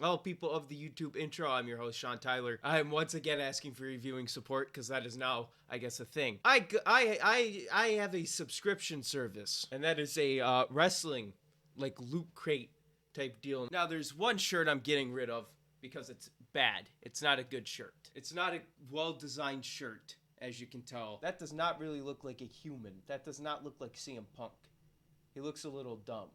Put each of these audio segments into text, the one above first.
All people of the YouTube intro, I'm your host, Sean Tyler. I'm once again asking for your viewing support because that is now, I guess, a thing. I have a subscription service, and that is a wrestling, like, loot crate type deal. Now, there's one shirt I'm getting rid of because it's bad. It's not a good shirt. It's not a well-designed shirt, as you can tell. That does not really look like a human. That does not look like CM Punk. He looks a little dumb.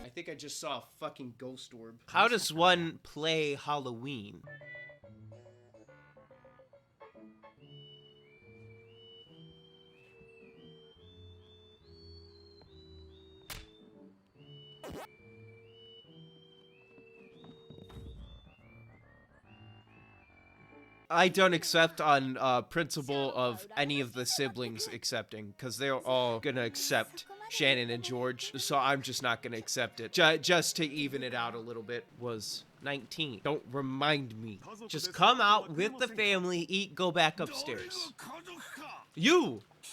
I think I just saw a fucking ghost orb. How does one play Halloween? I don't accept on principle of any of the siblings accepting, because they're all gonna accept Shannon and George, so I'm just not gonna accept it. Just to even it out a little bit. Was 19. Don't remind me. Just come out with the family, eat, go back upstairs.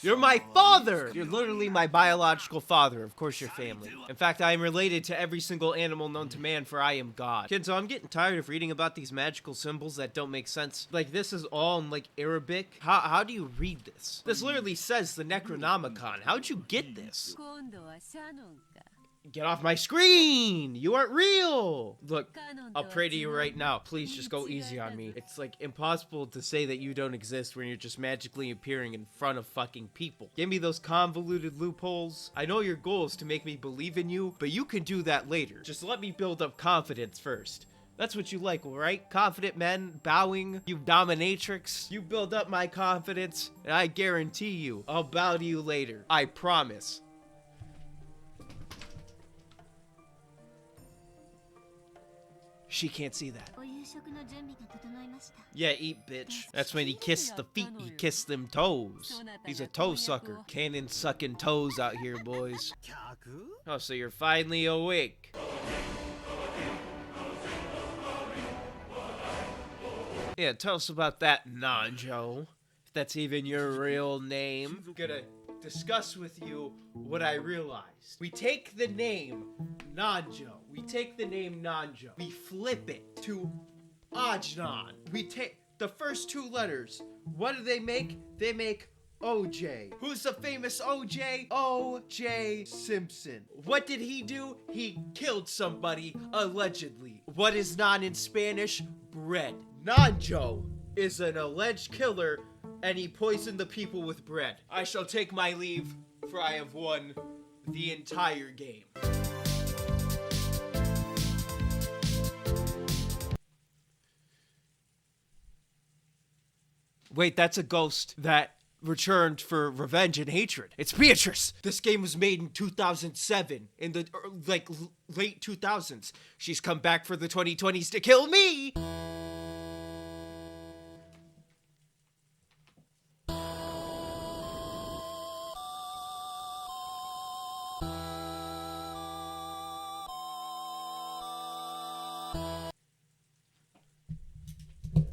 You're my father! You're literally my biological father. Of course you're family. In fact, I am related to every single animal known to man, for I am God. Kids, so I'm getting tired of reading about these magical symbols that don't make sense. Like, this is all in, like, Arabic. How do you read this? This literally says the Necronomicon. How'd you get this? Get off my screen! You aren't real! Look, I'll pray to you right now. Please just go easy on me. It's like impossible to say that you don't exist when you're just magically appearing in front of fucking people. Give me those convoluted loopholes. I know your goal is to make me believe in you, but you can do that later. Just let me build up confidence first. That's what you like, right? Confident men, bowing, you dominatrix. You build up my confidence, and I guarantee you, I'll bow to you later. I promise. She can't see that. Yeah, eat, bitch. That's when he kissed the feet, he kissed them toes. He's a toe sucker. Cannon sucking toes out here, boys. Oh, so you're finally awake. Yeah, tell us about that, Nanjo. If that's even your real name. I'm gonna discuss with you what I realized. We take the name Nanjo. We flip it to Ajnan. We take the first two letters. What do they make? They make OJ. Who's the famous OJ? O.J. Simpson. What did he do? He killed somebody, allegedly. What is nan in Spanish? Bread. Nanjo is an alleged killer, and he poisoned the people with bread. I shall take my leave, for I have won the entire game. Wait, that's a ghost that returned for revenge and hatred. It's Beatrice! This game was made in 2007, in the, late 2000s. She's come back for the 2020s to kill me!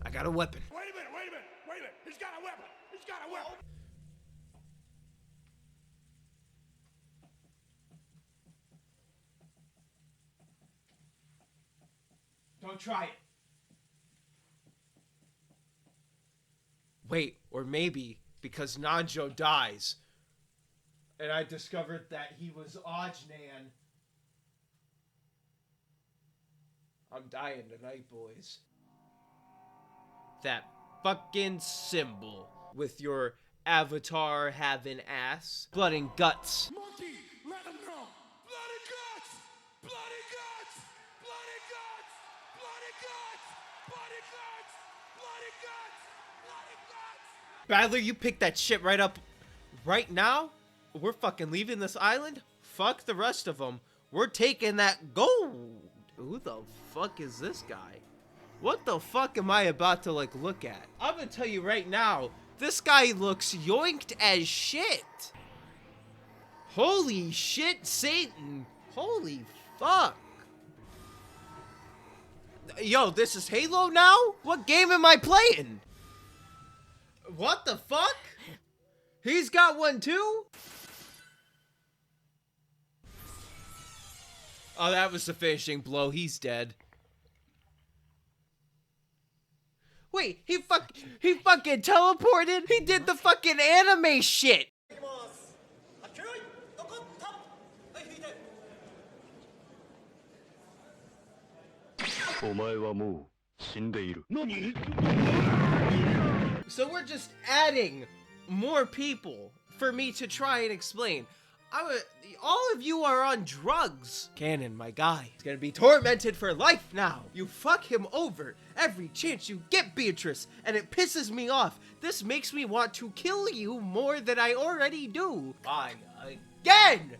I got a weapon. Wait a minute. He's got a weapon. Don't try it. Wait, or maybe because Nanjo dies, and I discovered that he was Ajnan. I'm dying tonight, boys. That fucking symbol with your avatar having ass, blood and guts. Monkey, let him go. Blood and guts. Blood and guts. Blood and guts. Blood and guts. Blood and guts. Blood and guts. Blood and guts. Badler, you pick that shit right up right now. We're fucking leaving this island. Fuck the rest of them. We're taking that gold. Who the fuck is this guy? What the fuck am I about to, look at? I'm gonna tell you right now, this guy looks yoinked as shit. Holy shit, Satan. Holy fuck. Yo, this is Halo now? What game am I playing? What the fuck? He's got one too? Oh, that was the finishing blow. He's dead. Wait, he fucking teleported? He did the fucking anime shit! So we're just adding more people for me to try and explain. All of you are on drugs. Cannon, my guy, is gonna be tormented for life now. You fuck him over every chance you get, Beatrice, and it pisses me off. This makes me want to kill you more than I already do. Fine, again!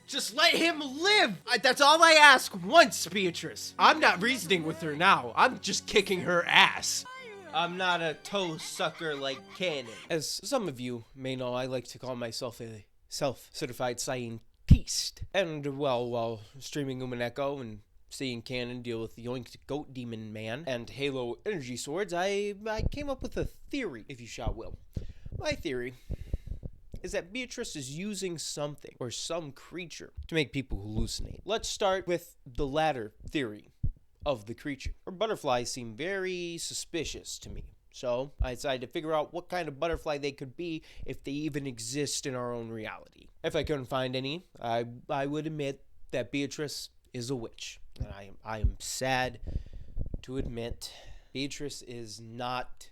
Just let him live! That's all I ask once, Beatrice. I'm not reasoning with her now. I'm just kicking her ass. I'm not a toe sucker like Cannon. As some of you may know, I like to call myself a self-certified scientist. And, well, while streaming Umineko and seeing Cannon deal with the Yoinked Goat Demon Man and Halo Energy Swords, I came up with a theory, if you shall will. My theory is that Beatrice is using something or some creature to make people hallucinate. Let's start with the latter theory of the creature. Her butterflies seem very suspicious to me. So I decided to figure out what kind of butterfly they could be if they even exist in our own reality. If I couldn't find any, I would admit that Beatrice is a witch. And I am sad to admit Beatrice is not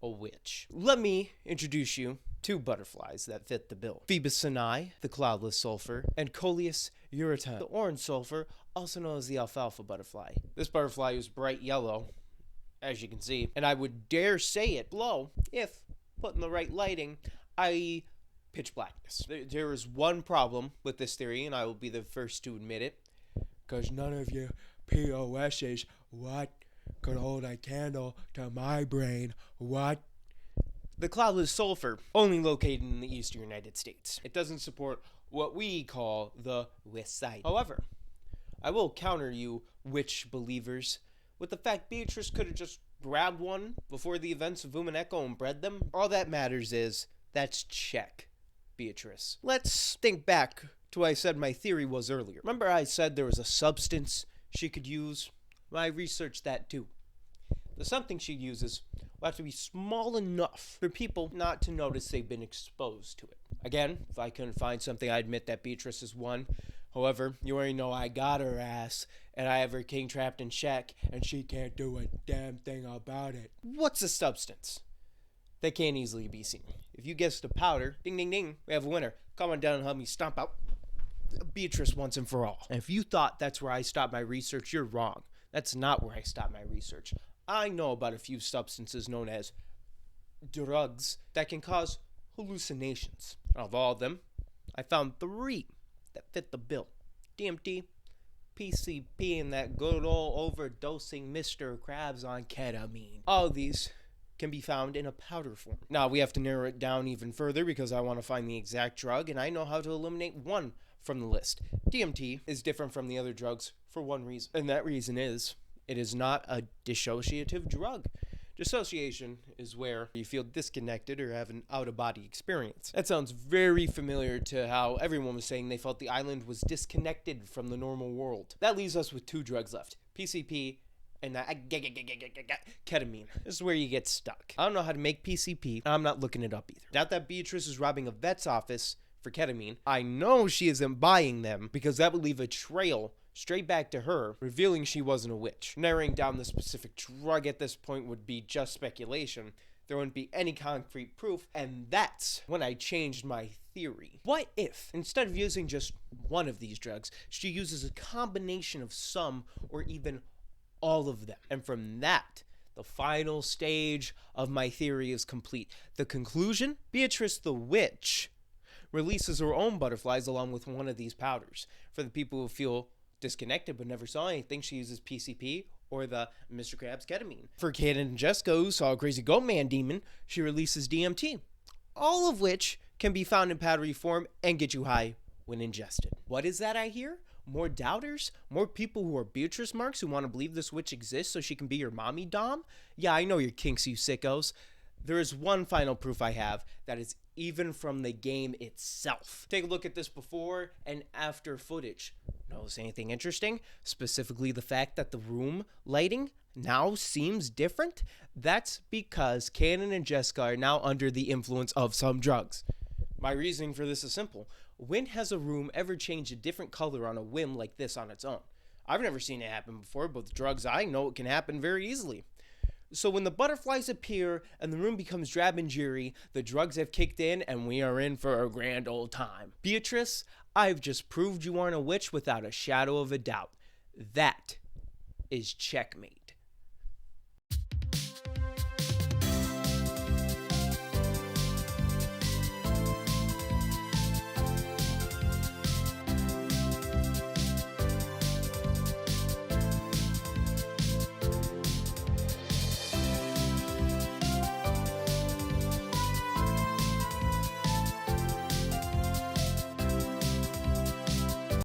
a witch. Let me introduce you two butterflies that fit the bill. Phoebus Sinai, the cloudless sulfur, and Coleus urata, the orange sulfur, also known as the alfalfa butterfly. This butterfly is bright yellow, as you can see, and I would dare say it glow if put in the right lighting, i.e. pitch blackness. There is one problem with this theory, and I will be the first to admit it, because none of you POS's what could hold a candle to my brain, what? The cloudless sulfur, only located in the eastern United States. It doesn't support what we call the West Side. However, I will counter you witch believers with the fact Beatrice could have just grabbed one before the events of Umineko and bred them. All that matters is, that's check, Beatrice. Let's think back to what I said my theory was earlier. Remember I said there was a substance she could use? Well, I researched that too. The something she uses will have to be small enough for people not to notice they've been exposed to it. Again, if I couldn't find something, I admit that Beatrice is one. However, you already know I got her ass, and I have her king trapped in check, and she can't do a damn thing about it. What's a substance that can't easily be seen? If you guessed a powder, ding ding ding, we have a winner. Come on down and help me stomp out Beatrice once and for all. And if you thought that's where I stopped my research, you're wrong. That's not where I stopped my research. I know about a few substances known as drugs that can cause hallucinations. Of all of them, I found 3 that fit the bill. DMT, PCP, and that good old overdosing Mr. Krabs on ketamine. All of these can be found in a powder form. Now, we have to narrow it down even further because I want to find the exact drug, and I know how to eliminate one from the list. DMT is different from the other drugs for one reason, and that reason is it is not a dissociative drug. Dissociation is where you feel disconnected or have an out-of-body experience. That sounds very familiar to how everyone was saying they felt the island was disconnected from the normal world. That leaves us with 2 drugs left, PCP and ketamine. This is where you get stuck. I don't know how to make PCP, and I'm not looking it up either. Doubt that Beatrice is robbing a vet's office for ketamine. I know she isn't buying them because that would leave a trail straight back to her, revealing she wasn't a witch. Narrowing down the specific drug at this point would be just speculation. There wouldn't be any concrete proof, and that's when I changed my theory. What if, instead of using just one of these drugs, she uses a combination of some or even all of them? And from that, the final stage of my theory is complete. The conclusion? Beatrice the witch releases her own butterflies along with one of these powders. For the people who feel disconnected but never saw anything, she uses PCP or the Mr. Krabs ketamine. For Cannon and Jessica, who saw a crazy goat man demon, she releases DMT. All of which can be found in powdery form and get you high when ingested. What is that I hear? More doubters? More people who are Beatrice marks who want to believe this witch exists so she can be your mommy dom? Yeah, I know your kinks, you sickos. There is one final proof I have that is even from the game itself. Take a look at this before and after footage. Notice anything interesting? Specifically the fact that the room lighting now seems different? That's because Cannon and Jessica are now under the influence of some drugs. My reasoning for this is simple. When has a room ever changed a different color on a whim like this on its own? I've never seen it happen before, but with drugs I know it can happen very easily. So when the butterflies appear and the room becomes drab and dreary, the drugs have kicked in and we are in for a grand old time. Beatrice, I've just proved you aren't a witch without a shadow of a doubt. That is checkmate.